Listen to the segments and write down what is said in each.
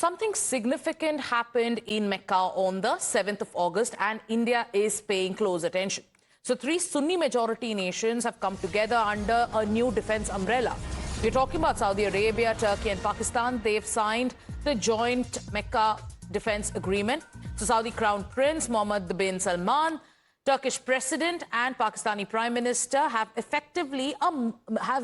something significant happened in Mecca on the 7th of August, and India is paying close attention. So 3 Sunni majority nations have come together under a new defense umbrella. We're talking about Saudi Arabia, Turkey and Pakistan. They've signed the joint Mecca defense agreement. So Saudi Crown Prince Mohammed bin Salman, Turkish President and Pakistani Prime Minister have effectively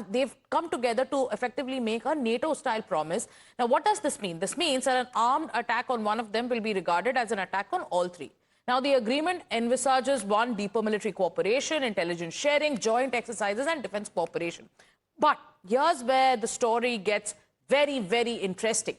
they've come together to effectively make a NATO-style promise. Now, what does this mean? This means that an armed attack on one of them will be regarded as an attack on all 3. Now, the agreement envisages 1, deeper military cooperation, intelligence sharing, joint exercises and defense cooperation. But here's where the story gets very, very interesting.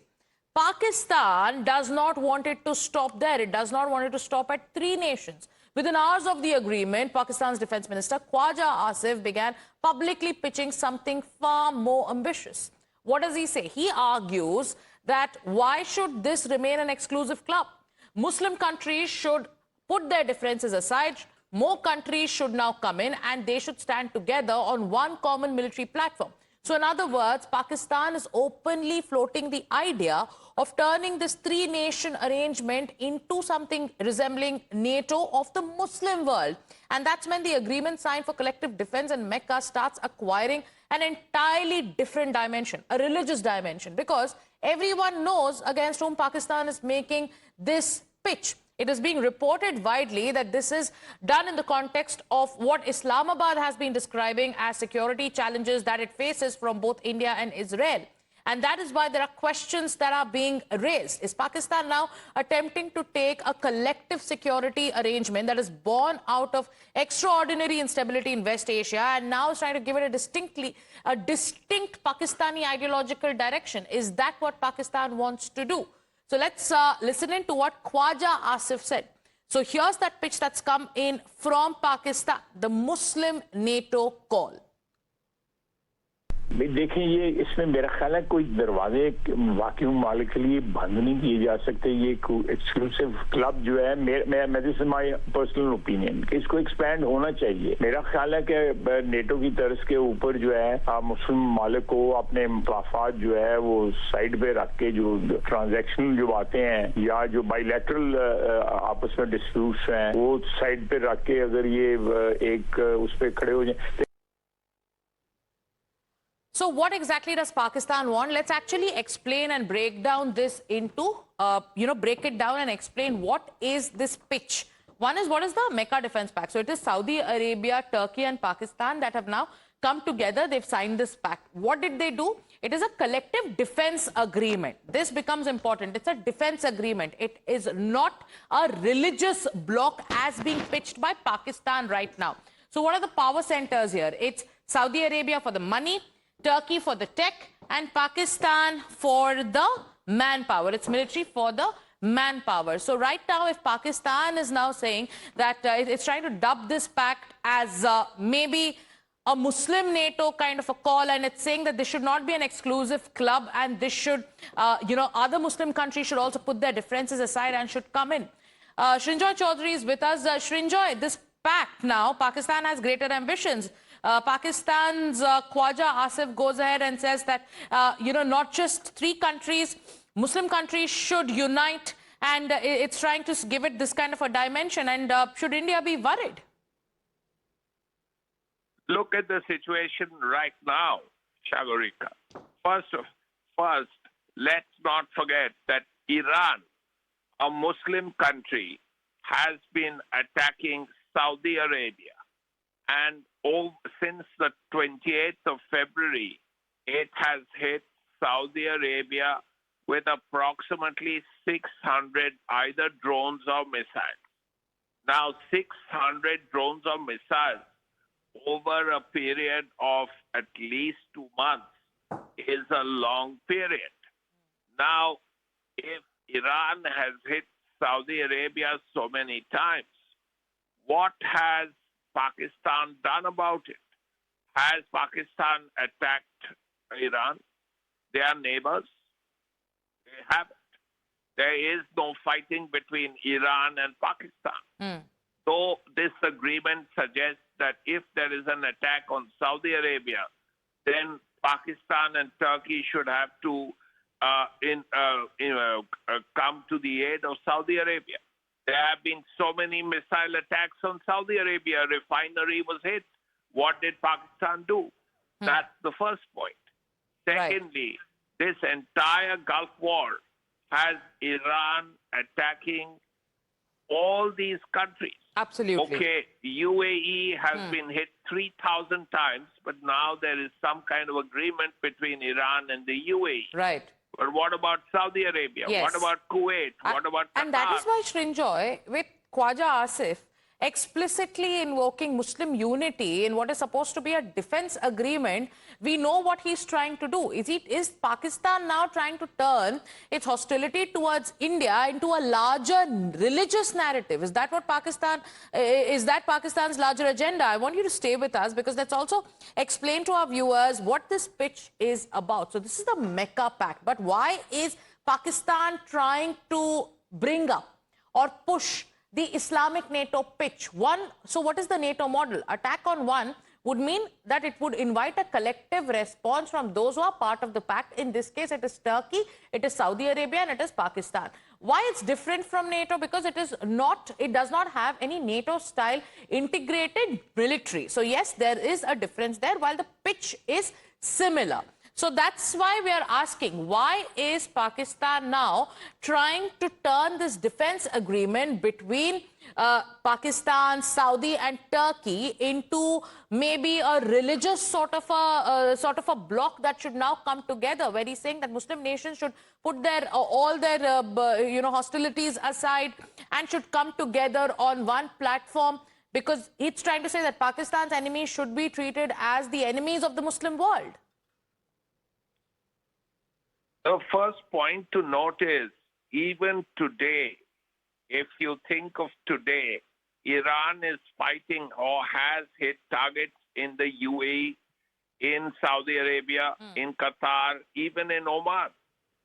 Pakistan does not want it to stop there. It does not want it to stop at 3 nations. Within hours of the agreement, Pakistan's Defense Minister Khawaja Asif began publicly pitching something far more ambitious. What does he say? He argues that why should this remain an exclusive club? Muslim countries should put their differences aside. More countries should now come in and they should stand together on one common military platform. So in other words, Pakistan is openly floating the idea of turning this 3-nation arrangement into something resembling NATO of the Muslim world. And that's when the agreement signed for collective defense in Mecca starts acquiring an entirely different dimension, a religious dimension, because everyone knows against whom Pakistan is making this pitch. It is being reported widely that this is done in the context of what Islamabad has been describing as security challenges that it faces from both India and Israel. And that is why there are questions that are being raised. Is Pakistan now attempting to take a collective security arrangement that is born out of extraordinary instability in West Asia and now is trying to give it a distinct Pakistani ideological direction? Is that what Pakistan wants to do? So let's listen in to what Khawaja Asif said. So here's that pitch that's come in from Pakistan, the Muslim NATO call. देखें, ये इसमें मेरा ख्याल है कोई दरवाजे वाकई मालिक के लिए बंद नहीं किए जा सकते. ये एक्सक्लूसिव क्लब जो है, मैं this is my personal opinion, कि इसको एक्सपैंड होना चाहिए. मेरा ख्याल है कि नेटो की तर्ज के ऊपर जो है मुस्लिम मालिक को अपने मफाद जो है वो साइड पे रख के, जो ट्रांजैक्शन जो बातें हैं या जो बाइलैटरल आपस में डिस्प्यूट्स हैं वो साइड पे रख के अगर ये एक उस पर खड़े हो जाए. So what exactly does Pakistan want? Let's actually explain and break down this into, break it down and explain what is this pitch. One is, what is the Mecca Defense Pact? So it is Saudi Arabia, Turkey and Pakistan that have now come together. They've signed this pact. What did they do? It is a collective defense agreement. This becomes important. It's a defense agreement. It is not a religious bloc as being pitched by Pakistan right now. So what are the power centers here? It's Saudi Arabia for the money, Turkey for the tech and Pakistan for the manpower. It's military for the manpower. So right now, if Pakistan is now saying that it's trying to dub this pact as maybe a Muslim NATO kind of a call, and it's saying that this should not be an exclusive club and this should, other Muslim countries should also put their differences aside and should come in. Srinjoy Chaudhary is with us. Srinjoy, this pact now, Pakistan has greater ambitions. Pakistan's Khawaja Asif goes ahead and says that, not just 3 countries, Muslim countries should unite, and it's trying to give it this kind of a dimension. And should India be worried? Look at the situation right now, Shagarika. First, let's not forget that Iran, a Muslim country, has been attacking Saudi Arabia. And since the 28th of February, it has hit Saudi Arabia with approximately 600 either drones or missiles. Now, 600 drones or missiles over a period of at least 2 months is a long period. Now, if Iran has hit Saudi Arabia so many times, what has Pakistan done about it? Has Pakistan attacked Iran? They are neighbors. They haven't. There is no fighting between Iran and Pakistan. So this agreement suggests that if there is an attack on Saudi Arabia, then Pakistan and Turkey should have to come to the aid of Saudi Arabia. There have been so many missile attacks on Saudi Arabia. A refinery was hit. What did Pakistan do? That's the first point. Secondly, this entire Gulf War has Iran attacking all these countries. Absolutely. Okay, UAE has been hit 3,000 times, but now there is some kind of agreement between Iran and the UAE. Right. But what about Saudi Arabia? Yes. What about Kuwait? What about Qatar? And that is why, Srinjoy, with Khawaja Asif explicitly invoking Muslim unity in what is supposed to be a defense agreement, we know what he's trying to do. Is Pakistan now trying to turn its hostility towards India into a larger religious narrative? Is that what Pakistan's larger agenda? I want you to stay with us because let's also explain to our viewers what this pitch is about. So this is the Mecca Pact, but why is Pakistan trying to bring up or push the Islamic NATO pitch? So what is the NATO model? Attack on one would mean that it would invite a collective response from those who are part of the pact. In this case, it is Turkey, it is Saudi Arabia, and it is Pakistan. Why it's different from NATO? Because it does not have any NATO-style integrated military. So yes, there is a difference there, while the pitch is similar. So that's why we are asking, why is Pakistan now trying to turn this defense agreement between Pakistan, Saudi and Turkey into maybe a religious sort of a bloc that should now come together, where he's saying that Muslim nations should put their all their hostilities aside and should come together on one platform, because it's trying to say that Pakistan's enemies should be treated as the enemies of the Muslim world. The first point to note is, even today, if you think of today, Iran is fighting or has hit targets in the UAE, in Saudi Arabia, in Qatar, even in Oman.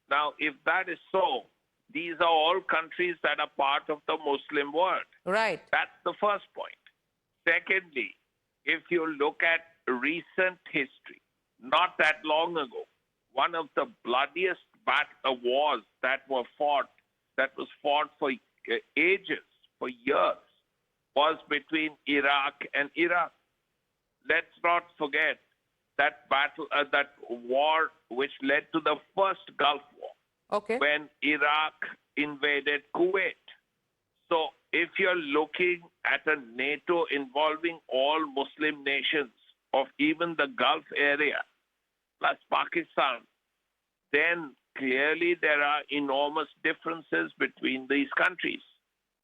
Now, if that is so, these are all countries that are part of the Muslim world. Right. That's the first point. Secondly, if you look at recent history, not that long ago, one of the bloodiest wars that was fought for ages, for years, was between Iraq and Iran. Let's not forget that battle, that war which led to the first Gulf War, when Iraq invaded Kuwait. So if you're looking at a NATO involving all Muslim nations of even the Gulf area, plus Pakistan, then clearly there are enormous differences between these countries.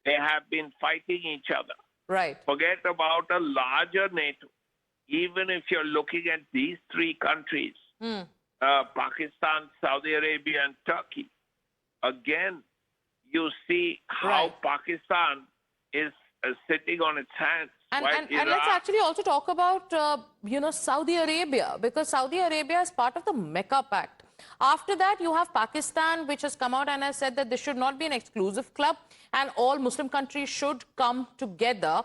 They have been fighting each other. Right. Forget about a larger NATO. Even if you're looking at these three countries, Pakistan, Saudi Arabia, and Turkey, again, you see how Pakistan is sitting on its hands. And let's actually also talk about, Saudi Arabia, because Saudi Arabia is part of the Mecca Pact. After that, you have Pakistan, which has come out and has said that this should not be an exclusive club and all Muslim countries should come together.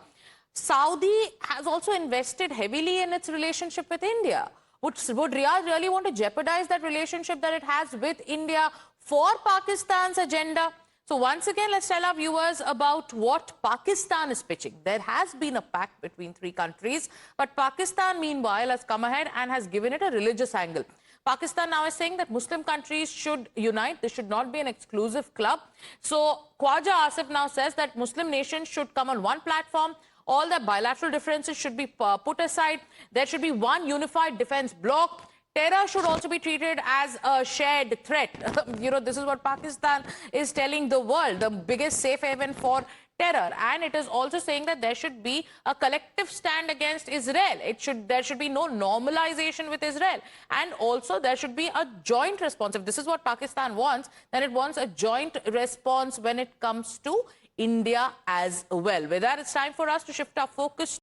Saudi has also invested heavily in its relationship with India. Would Riyadh really want to jeopardize that relationship that it has with India for Pakistan's agenda? So once again, let's tell our viewers about what Pakistan is pitching. There has been a pact between three countries, but Pakistan, meanwhile, has come ahead and has given it a religious angle. Pakistan now is saying that Muslim countries should unite. This should not be an exclusive club. So Khawaja Asif now says that Muslim nations should come on one platform. All the bilateral differences should be put aside. There should be one unified defense bloc. Terror should also be treated as a shared threat. This is what Pakistan is telling the world, the biggest safe haven for terror. And it is also saying that there should be a collective stand against Israel. There should be no normalization with Israel. And also there should be a joint response. If this is what Pakistan wants, then it wants a joint response when it comes to India as well. With that, it's time for us to shift our focus